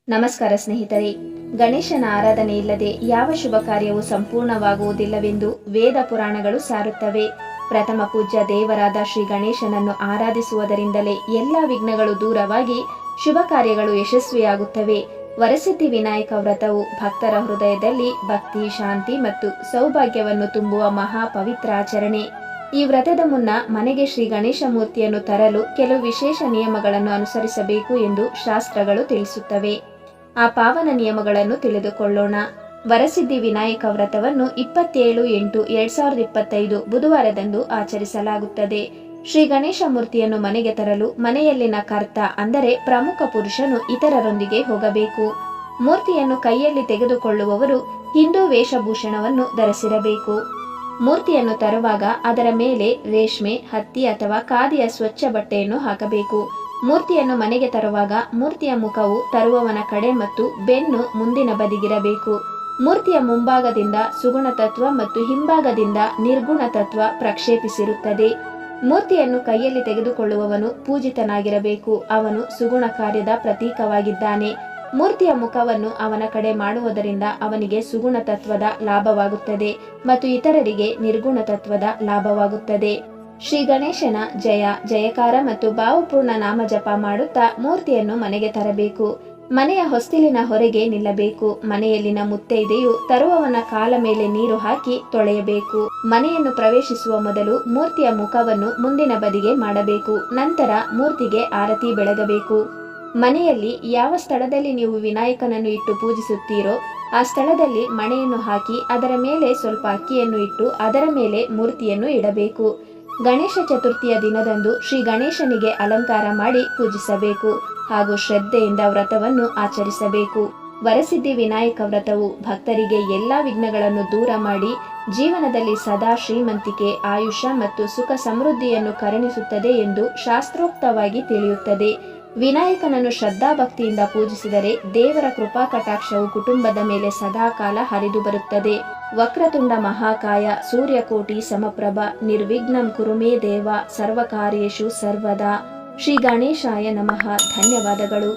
ನಮಸ್ಕಾರ ಸ್ನೇಹಿತರೆ. ಗಣೇಶನ ಆರಾಧನೆ ಇಲ್ಲದೆ ಯಾವ ಶುಭ ಕಾರ್ಯವೂ ಸಂಪೂರ್ಣವಾಗುವುದಿಲ್ಲವೆಂದು ವೇದ ಪುರಾಣಗಳು ಸಾರುತ್ತವೆ. ಪ್ರಥಮ ಪೂಜ್ಯ ದೇವರಾದ ಶ್ರೀ ಗಣೇಶನನ್ನು ಆರಾಧಿಸುವುದರಿಂದಲೇ ಎಲ್ಲ ವಿಘ್ನಗಳು ದೂರವಾಗಿ ಶುಭ ಕಾರ್ಯಗಳು ಯಶಸ್ವಿಯಾಗುತ್ತವೆ. ವರಸಿದ್ಧಿ ವಿನಾಯಕ ವ್ರತವು ಭಕ್ತರ ಹೃದಯದಲ್ಲಿ ಭಕ್ತಿ, ಶಾಂತಿ ಮತ್ತು ಸೌಭಾಗ್ಯವನ್ನು ತುಂಬುವ ಮಹಾ ಪವಿತ್ರ ಆಚರಣೆ. ಈ ವ್ರತದ ಮುನ್ನ ಮನೆಗೆ ಶ್ರೀ ಗಣೇಶ ಮೂರ್ತಿಯನ್ನು ತರಲು ಕೆಲವು ವಿಶೇಷ ನಿಯಮಗಳನ್ನು ಅನುಸರಿಸಬೇಕು ಎಂದು ಶಾಸ್ತ್ರಗಳು ತಿಳಿಸುತ್ತವೆ. ಆ ಪಾವನ ನಿಯಮಗಳನ್ನು ತಿಳಿದುಕೊಳ್ಳೋಣ. ವರಸಿದ್ಧಿ ವಿನಾಯಕ ವ್ರತವನ್ನು 27/8/2025 ಬುಧವಾರದಂದು ಆಚರಿಸಲಾಗುತ್ತದೆ. ಶ್ರೀ ಗಣೇಶ ಮೂರ್ತಿಯನ್ನು ಮನೆಗೆ ತರಲು ಮನೆಯಲ್ಲಿನ ಕರ್ತ ಅಂದರೆ ಪ್ರಮುಖ ಪುರುಷನು ಇತರರೊಂದಿಗೆ ಹೋಗಬೇಕು. ಮೂರ್ತಿಯನ್ನು ಕೈಯಲ್ಲಿ ತೆಗೆದುಕೊಳ್ಳುವವರು ಹಿಂದೂ ವೇಷಭೂಷಣವನ್ನು ಧರಿಸಿರಬೇಕು. ಮೂರ್ತಿಯನ್ನು ತರುವಾಗ ಅದರ ಮೇಲೆ ರೇಷ್ಮೆ, ಹತ್ತಿ ಅಥವಾ ಖಾದಿಯ ಸ್ವಚ್ಛ ಬಟ್ಟೆಯನ್ನು ಹಾಕಬೇಕು. ಮೂರ್ತಿಯನ್ನು ಮನೆಗೆ ತರುವಾಗ ಮೂರ್ತಿಯ ಮುಖವು ತರುವವನ ಕಡೆ ಮತ್ತು ಬೆನ್ನು ಮುಂದಿನ ಬದಿಗಿರಬೇಕು. ಮೂರ್ತಿಯ ಮುಂಭಾಗದಿಂದ ಸುಗುಣ ತತ್ವ ಮತ್ತು ಹಿಂಭಾಗದಿಂದ ನಿರ್ಗುಣ ತತ್ವ ಪ್ರಕ್ಷೇಪಿಸಿರುತ್ತದೆ. ಮೂರ್ತಿಯನ್ನು ಕೈಯಲ್ಲಿ ತೆಗೆದುಕೊಳ್ಳುವವನು ಪೂಜಿತನಾಗಿರಬೇಕು. ಅವನು ಸುಗುಣ ಕಾರ್ಯದ ಪ್ರತೀಕವಾಗಿದ್ದಾನೆ. ಮೂರ್ತಿಯ ಮುಖವನ್ನು ಅವನ ಕಡೆ ಮಾಡುವುದರಿಂದ ಅವನಿಗೆ ಸುಗುಣ ತತ್ವದ ಲಾಭವಾಗುತ್ತದೆ ಮತ್ತು ಇತರರಿಗೆ ನಿರ್ಗುಣ ತತ್ವದ ಲಾಭವಾಗುತ್ತದೆ. ಶ್ರೀ ಗಣೇಶನ ಜಯ ಜಯಕಾರ ಮತ್ತು ಭಾವಪೂರ್ಣ ನಾಮ ಜಪ ಮಾಡುತ್ತಾ ಮೂರ್ತಿಯನ್ನು ಮನೆಗೆ ತರಬೇಕು. ಮನೆಯ ಹೊಸ್ತಿಲಿನ ಹೊರಗೆ ನಿಲ್ಲಬೇಕು. ಮನೆಯಲ್ಲಿನ ಮುತ್ತೈದೆಯು ತರುವವನ ಕಾಲ ಮೇಲೆ ನೀರು ಹಾಕಿ ತೊಳೆಯಬೇಕು. ಮನೆಯನ್ನು ಪ್ರವೇಶಿಸುವ ಮೊದಲು ಮೂರ್ತಿಯ ಮುಖವನ್ನು ಮುಂದಿನ ಬದಿಗೆ ಮಾಡಬೇಕು. ನಂತರ ಮೂರ್ತಿಗೆ ಆರತಿ ಬೆಳಗಬೇಕು. ಮನೆಯಲ್ಲಿ ಯಾವ ಸ್ಥಳದಲ್ಲಿ ನೀವು ವಿನಾಯಕನನ್ನು ಇಟ್ಟು ಪೂಜಿಸುತ್ತೀರೋ ಆ ಸ್ಥಳದಲ್ಲಿ ಮಣೆಯನ್ನು ಹಾಕಿ ಅದರ ಮೇಲೆ ಸ್ವಲ್ಪ ಅಕ್ಕಿಯನ್ನು ಇಟ್ಟು ಅದರ ಮೇಲೆ ಮೂರ್ತಿಯನ್ನು ಇಡಬೇಕು. ಗಣೇಶ ಚತುರ್ಥಿಯ ದಿನದಂದು ಶ್ರೀ ಗಣೇಶನಿಗೆ ಅಲಂಕಾರ ಮಾಡಿ ಪೂಜಿಸಬೇಕು ಹಾಗೂ ಶ್ರದ್ಧೆಯಿಂದ ವ್ರತವನ್ನು ಆಚರಿಸಬೇಕು. ವರಸಿದ್ಧಿ ವಿನಾಯಕ ವ್ರತವು ಭಕ್ತರಿಗೆ ಎಲ್ಲ ವಿಘ್ನಗಳನ್ನು ದೂರ ಮಾಡಿ ಜೀವನದಲ್ಲಿ ಸದಾ ಶ್ರೀಮಂತಿಕೆ, ಆಯುಷ್ಯ ಮತ್ತು ಸುಖ ಸಮೃದ್ಧಿಯನ್ನು ಕರುಣಿಸುತ್ತದೆ ಎಂದು ಶಾಸ್ತ್ರೋಕ್ತವಾಗಿ ತಿಳಿಯುತ್ತದೆ. ವಿನಾಯಕನನ್ನು ಶ್ರದ್ಧಾಭಕ್ತಿಯಿಂದ ಪೂಜಿಸಿದರೆ ದೇವರ ಕೃಪಾ ಕಟಾಕ್ಷವು ಕುಟುಂಬದ ಮೇಲೆ ಸದಾಕಾಲ ಹರಿದು ಬರುತ್ತದೆ. ವಕ್ರತುಂಡ ಮಹಾಕಾಯ ಸೂರ್ಯಕೋಟಿ ಸಮಪ್ರಭ ನಿರ್ವಿಘ್ನಂ ಕುರು ಮೇ ದೇವ ಸರ್ವಕಾರ್ಯೇಷು ಸರ್ವದಾ. ಶ್ರೀ ಗಣೇಶಾಯ ನಮಃ. ಧನ್ಯವಾದಗಳು.